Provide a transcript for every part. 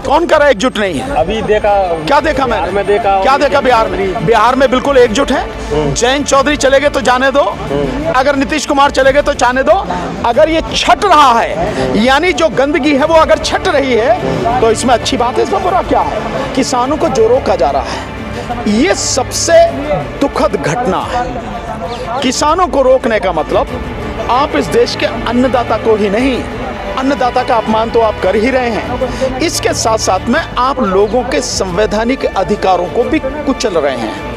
कौन कर रहा है एकजुट नहीं है? अभी देखा, क्या देखा मैंने? देखा, क्या देखा बिहार में? बिहार में बिल्कुल एकजुट है। जयंत चौधरी चले गए तो जाने दो, अगर नीतीश कुमार चले गए तो जाने दो। अगर ये छट रहा है, यानी जो गंदगी है वो अगर छट रही है, तो इसमें अच्छी बात है, इसमें बुरा क्या है? किसानों को जो रोका जा रहा है, ये सबसे दुखद घटना है। किसानों को रोकने का मतलब आप इस देश के अन्नदाता को ही नहीं, अन्नदाता का अपमान तो आप कर ही रहे हैं, इसके साथ साथ में आप लोगों के संवैधानिक अधिकारों को भी कुचल रहे हैं।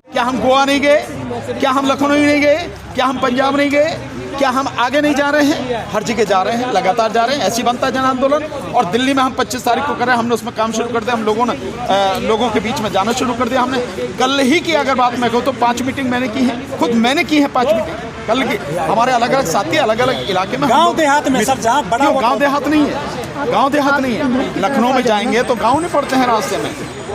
क्या हम गोवा नहीं गए? क्या हम लखनऊ नहीं गए? क्या हम पंजाब नहीं गए? क्या हम आगे नहीं जा रहे हैं? हर जगह जा रहे हैं, लगातार जा रहे हैं। ऐसी बनता है जन आंदोलन। और दिल्ली में हम 25 तारीख को कर रहे हैं, हमने उसमें काम शुरू कर दिया। हम लोगों ने लोगों के बीच में जाना शुरू कर दिया। हमने कल ही की अगर बात मैं कहूँ तो 5 मीटिंग मैंने की है, खुद मैंने की है 5 मीटिंग कल की। हमारे अलग अलग साथी अलग अलग इलाके में, गांव देहात में सर, जहाँ बड़ा गांव देहात नहीं है, गांव देहात नहीं है। लखनऊ में जाएंगे तो गांव नहीं पड़ते हैं रास्ते में,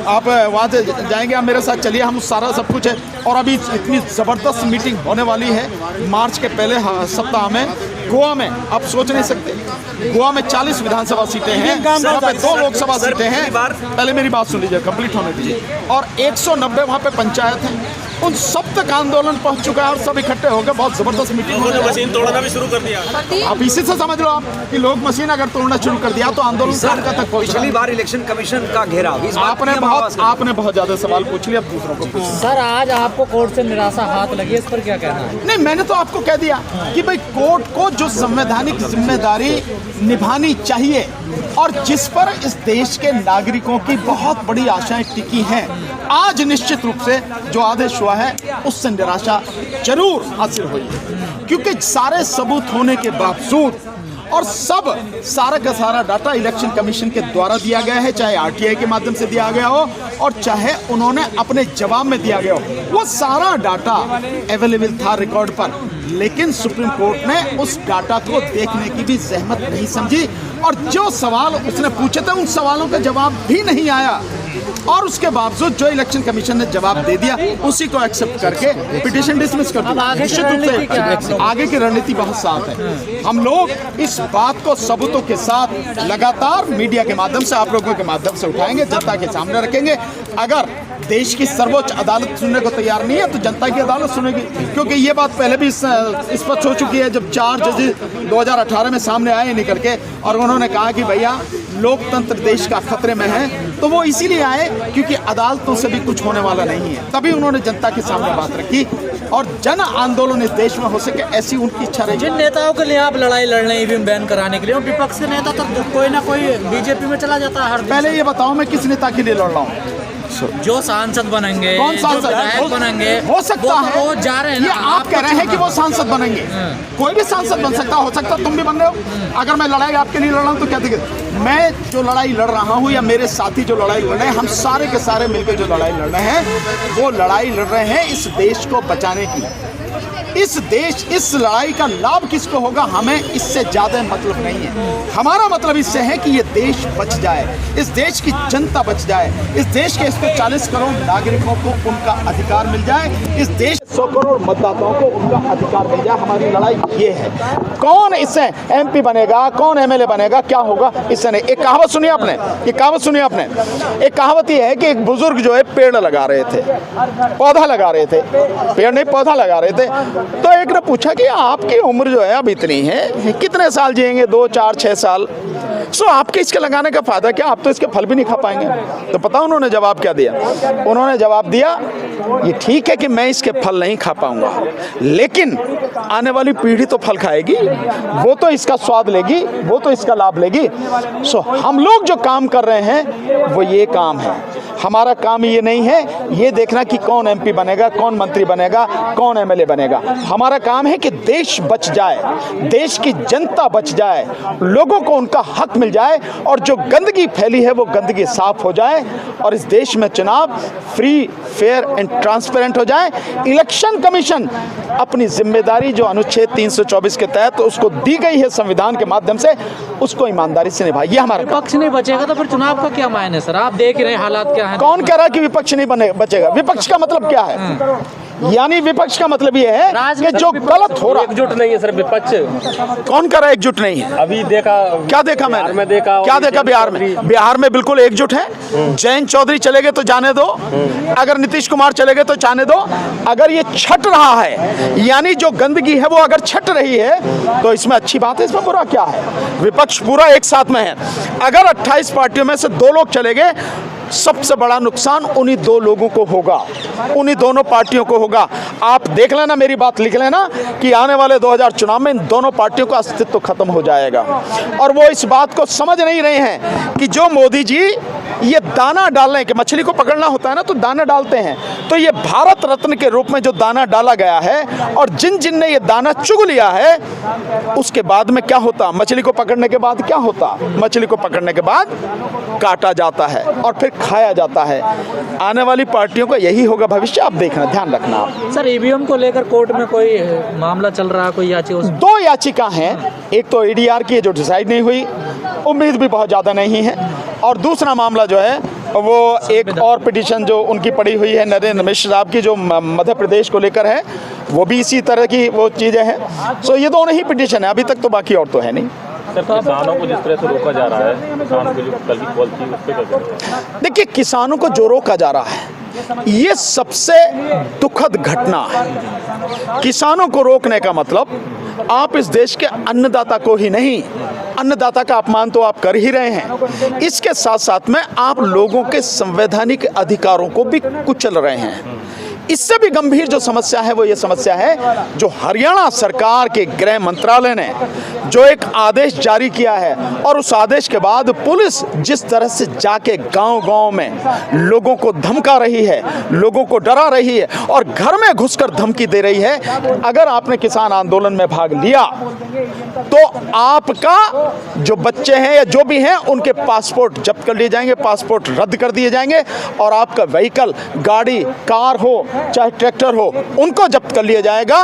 आप वहाँ से जाएंगे, आप मेरे साथ चलिए, हम सारा सब कुछ है। और अभी इतनी ज़बरदस्त मीटिंग होने वाली है मार्च के पहले सप्ताह में गोवा में, आप सोच नहीं सकते। गोवा में 40 विधानसभा सीटें हैं, वहाँ पे 2 लोकसभा सीटें हैं। पहले मेरी बात सुन लीजिए, कंप्लीट होने दीजिए। और 190 वहाँ पे पंचायत हैं। उन सब तक आंदोलन पहुंच चुका है और सब इकट्ठे होकर बहुत जबरदस्त मीटिंग होने। मशीन तोड़ना भी शुरू कर दिया। आप इसी से समझ लो आप कि लोग मशीन अगर तोड़ना शुरू कर दिया तो आंदोलन तक पहुंच। पिछली बार इलेक्शन कमीशन का घेराव, आपने बहुत ज्यादा सवाल पूछ लिया, दूसरों को पूछ। सर, आज आपको कोर्ट से निराशा हाथ लगी, इस पर क्या कहना है? नहीं, मैंने तो आपको कह दिया कि भाई कोर्ट को जो संवैधानिक जिम्मेदारी निभानी चाहिए और जिस पर इस देश के नागरिकों की बहुत बड़ी आशाएं टिकी हैं, आज निश्चित रूप से जो आदेश हुआ है उससे निराशा जरूर हासिल हुई है। क्योंकि सारे सबूत होने के बावजूद और सारा का सारा डाटा इलेक्शन कमीशन के द्वारा दिया गया है, चाहे आरटीआई के माध्यम से दिया गया हो और चाहे उन्होंने अपने जवाब में दिया गया हो, वो सारा डाटा अवेलेबल था रिकॉर्ड पर। लेकिन सुप्रीम कोर्ट ने उस डाटा को देखने की भी जहमत नहीं समझी और जो सवाल उसने पूछे थे उन सवालों का जवाब भी नहीं आया। और उसके बावजूद जो इलेक्शन कमीशन ने जवाब दे दिया उसी को एक्सेप्ट करके पिटीशन डिसमिस कर दिया। निश्चित रूप से आगे की रणनीति बहुत साफ है। हम लोग इस बात को सबूतों के साथ लगातार मीडिया के माध्यम से, आप लोगों के माध्यम से उठाएंगे, जनता के सामने रखेंगे। अगर देश की सर्वोच्च अदालत सुनने को तैयार नहीं है तो जनता की अदालत सुनेगी, क्योंकि ये बात पहले भी स्पष्ट हो चुकी है। जब 4 जज 2018 में सामने आए निकल के और उन्होंने कहा कि भैया लोकतंत्र देश का खतरे में है, तो वो इसीलिए आए क्योंकि अदालतों से भी कुछ होने वाला नहीं है। तभी उन्होंने जनता के सामने बात रखी और जन आंदोलन इस देश में हो सके, ऐसी उनकी इच्छा रही। जिन नेताओं के लिए आप लड़ाई लड़ रहे हैं ईवीएम बैन कराने के लिए, विपक्ष के नेता तो कोई ना कोई बीजेपी में चला जाता है। पहले ये बताओ मैं किस नेता के लिए लड़ रहा हूँ? जो सांसद बनेंगे, कौन सांसद बनेंगे, हो सकता है वो जा रहे हैं ना, ये आप कह रहे हैं कि वो सांसद बनेंगे। कोई भी सांसद बन सकता, हो सकता तुम भी बन रहे हो। अगर मैं लड़ाई आपके लिए लड़ रहा हूँ तो क्या दिक्कत? मैं जो लड़ाई लड़ रहा हूँ या मेरे साथी जो लड़ाई लड़ रहे हैं, हम सारे के सारे मिलकर जो लड़ाई लड़ रहे हैं, वो लड़ाई लड़ रहे हैं इस देश को बचाने की। इस लड़ाई का लाभ किसको होगा, हमें इससे ज्यादा मतलब नहीं है। हमारा मतलब इससे है कि ये देश बच जाए, इस देश की जनता बच जाए, इस देश के 140 करोड़ नागरिकों को उनका अधिकार मिल जाए, इस देश 100 करोड़ मतदाताओं को उनका अधिकार मिल जाए। हमारी लड़ाई ये है। कौन इससे एमपी बनेगा, कौन एमएलए बनेगा, क्या होगा, इससे नहीं। एक कहावत सुनी आपने, एक कहावत ये है कि एक बुजुर्ग जो है पेड़ लगा रहे थे, पौधा लगा रहे थे, पेड़ नहीं पौधा लगा रहे थे। तो एक ने पूछा कि आपकी उम्र जो है अब इतनी है, कितने साल जिएंगे? 2, 4, 6 साल। सो आपके इसके लगाने का फायदा क्या, आप तो इसके फल भी नहीं खा पाएंगे। तो पता उन्होंने जवाब क्या दिया? उन्होंने जवाब दिया, ये ठीक है कि मैं इसके फल नहीं खा पाऊंगा, लेकिन आने वाली पीढ़ी तो फल खाएगी, वो तो इसका स्वाद लेगी, वो तो इसका लाभ लेगी। सो हम लोग जो काम कर रहे हैं वो ये काम है। हमारा काम ये नहीं है ये देखना कि कौन एमपी बनेगा, कौन मंत्री बनेगा, कौन एमएलए बनेगा। हमारा काम है कि देश बच जाए, देश की जनता बच जाए, लोगों को उनका हक मिल जाए और जो गंदगी फैली है वो गंदगी साफ हो जाए और इस देश में चुनाव फ्री, फेयर एंड ट्रांसपेरेंट हो जाए। इलेक्शन कमीशन अपनी जिम्मेदारी जो अनुच्छेद 324 के तहत उसको दी गई है संविधान के माध्यम से, उसको ईमानदारी से निभाए। ये हमारा विपक्ष नहीं बचेगा तो फिर चुनाव का क्या मायने सर? आप देख रहे हैं हालात क्या है। कौन कह रहा है कि विपक्ष नहीं बचेगा? विपक्ष का मतलब क्या है? यानी विपक्ष का मतलब ये है कि जो गलत हो रहा, एकजुट नहीं है सर विपक्ष। कौन कर रहा है एकजुट नहीं है? अभी देखा, क्या देखा बिहार मैंने? में देखा, क्या देखा बिहार में? बिहार में बिल्कुल एकजुट है। जयंत चौधरी चले गए तो जाने दो, अगर नीतीश कुमार चले गए तो जाने दो। अगर ये छट रहा है, यानी जो गंदगी है वो अगर छट रही है, तो इसमें अच्छी बात है, इसमें बुरा क्या है? विपक्ष पूरा एक साथ में है। अगर 28 पार्टियों में से 2 लोग चले गए, सबसे बड़ा नुकसान उन्हीं 2 लोगों को होगा, उन्हीं दोनों पार्टियों को होगा। आप देख लेना, मेरी बात लिख लेना कि आने वाले 2000 चुनाव में इन दोनों पार्टियों का अस्तित्व खत्म हो जाएगा। और वो इस बात को समझ नहीं रहे हैं कि जो मोदी जी ये दाना डाल रहे हैं, कि मछली को पकड़ना होता है ना तो दाना डालते हैं, तो ये भारत रत्न के रूप में जो दाना डाला गया है, और जिन जिन ने ये दाना चुग लिया है, उसके बाद में क्या होता? मछली को पकड़ने के बाद क्या होता? मछली को पकड़ने के बाद काटा जाता है और फिर खाया जाता है। आने वाली पार्टियों का यही होगा भविष्य। आप देखना, ध्यान रखना आप। सर ईवीएम को लेकर कोर्ट में कोई मामला चल रहा है, कोई याचिका? 2 याचिका हैं, एक तो ADR की है जो डिसाइड नहीं हुई, उम्मीद भी बहुत ज़्यादा नहीं है, और दूसरा मामला जो है वो एक और पिटीशन जो उनकी पड़ी हुई है नरेंद्र मिश्र साहब की, जो मध्य प्रदेश को लेकर है, वो भी इसी तरह की वो चीज़ें हैं। सो ये दोनों ही पिटीशन है अभी तक, तो बाकी और तो है नहीं। सर किसानों को जिस तरह से रोका जा रहा है, किसानों की जो कल की कॉल थी उस पर क्या करें? देखिए, किसानों को जो रोका जा रहा है ये सबसे दुखद घटना है। किसानों को रोकने का मतलब आप इस देश के अन्नदाता को ही नहीं, अन्नदाता का अपमान तो आप कर ही रहे हैं, इसके साथ साथ में आप लोगों के संवैधानिक अधिकारों को भी कुचल रहे हैं। इससे भी गंभीर जो समस्या है वो ये समस्या है जो हरियाणा सरकार के गृह मंत्रालय ने जो एक आदेश जारी किया है, और उस आदेश के बाद पुलिस जिस तरह से जाके गांव-गांव में लोगों को धमका रही है, लोगों को डरा रही है और घर में घुसकर धमकी दे रही है। अगर आपने किसान आंदोलन में भाग लिया तो आपका जो बच्चे हैं या जो भी हैं उनके पासपोर्ट जब्त कर लिए जाएंगे, पासपोर्ट रद्द कर दिए जाएंगे, और आपका व्हीकल, गाड़ी, कार हो चाहे ट्रैक्टर हो, उनको जब्त कर लिया जाएगा,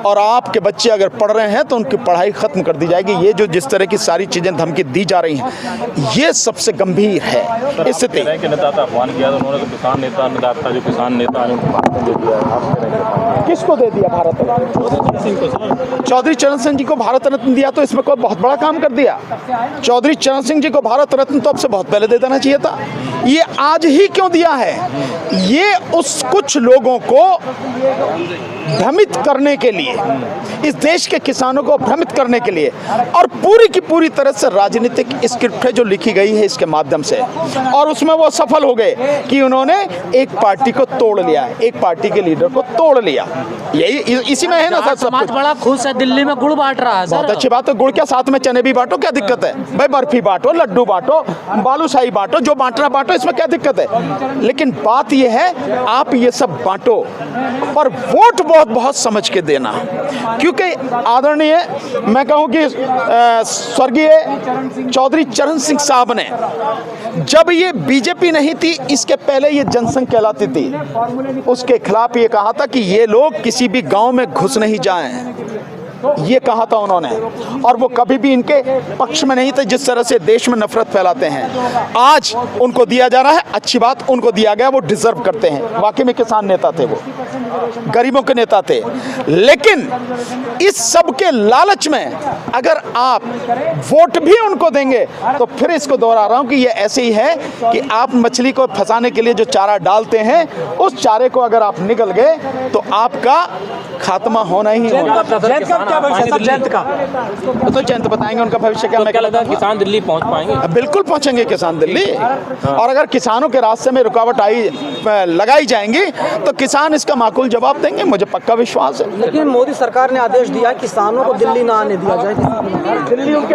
और आपके बच्चे अगर पढ़ रहे हैं तो उनकी पढ़ाई खत्म कर दी जाएगी। ये जो जिस तरह की सारी चीजें धमकी दी जा रही हैं, ये सबसे गंभीर है स्थिति। नेता आह्वान किया, उन्होंने तो किसान नेता, अन्नदाता जो किसान नेता है उनको भारत दे दिया। किसको दे दिया भारत रत्न? चौधरी चरण सिंह जी को भारत रत्न दिया तो इसमें कोई बहुत बड़ा काम कर दिया। चौधरी चरण सिंह जी को भारत रत्न तो अब से बहुत पहले दे देना चाहिए था। ये आज ही क्यों दिया है? ये उस कुछ लोगों को भ्रमित करने के लिए, इस देश के किसानों को भ्रमित करने के लिए, और पूरी की पूरी तरह से राजनीतिक स्क्रिप्ट है जो लिखी गई है इसके माध्यम से, और उसमें वो सफल हो गए कि उन्होंने एक पार्टी को तोड़ लिया, एक पार्टी के लीडर को तोड़ लिया। यही इसी में है ना सर, सब समाज कुछ। बड़ा खुश है, दिल्ली में गुड़ बांट रहा है सर। बहुत अच्छी बात है, गुड़ के साथ में चने भी बांटो, क्या दिक्कत है भाई? बर्फी बांटो, लड्डू बांटो, बालूशाही बांटो, जो बांटना बांटो, इसमें क्या दिक्कत है? लेकिन बात यह है आप ये सब बांटो, पर वोट बहुत बहुत समझ के देना, क्योंकि आदरणीय मैं कहूं कि स्वर्गीय चौधरी चरण सिंह साहब ने, जब ये बीजेपी नहीं थी, इसके पहले ये जनसंघ कहलाती थी, उसके खिलाफ ये कहा था कि ये लोग किसी भी गांव में घुस नहीं जाएं, ये कहा था उन्होंने, और वो कभी भी इनके पक्ष में नहीं थे जिस तरह से देश में नफरत फैलाते हैं। आज उनको दिया जा रहा है, अच्छी बात, उनको दिया गया, वो डिजर्व करते हैं। वाकई में किसान नेता थे, वो गरीबों के नेता थे। लेकिन इस सब के लालच में अगर आप वोट भी उनको देंगे तो फिर इसको दोहरा रहा हूं कि ये ऐसे ही है कि आप मछली को फंसाने के लिए जो चारा डालते हैं, उस चारे को अगर आप निगल गए तो आपका खात्मा होना ही होना। तो जयंत बताएंगे उनका भविष्य क्या। मैं क्या लगता है किसान दिल्ली पहुंच पाएंगे? बिल्कुल पहुंचेंगे किसान दिल्ली, और अगर किसानों के रास्ते में रुकावट लगाई जाएंगी तो किसान इसका माकूल जवाब देंगे, मुझे पक्का विश्वास है। लेकिन मोदी सरकार ने आदेश दिया किसानों को दिल्ली ना आने दिया जाए, दिल्ली उनके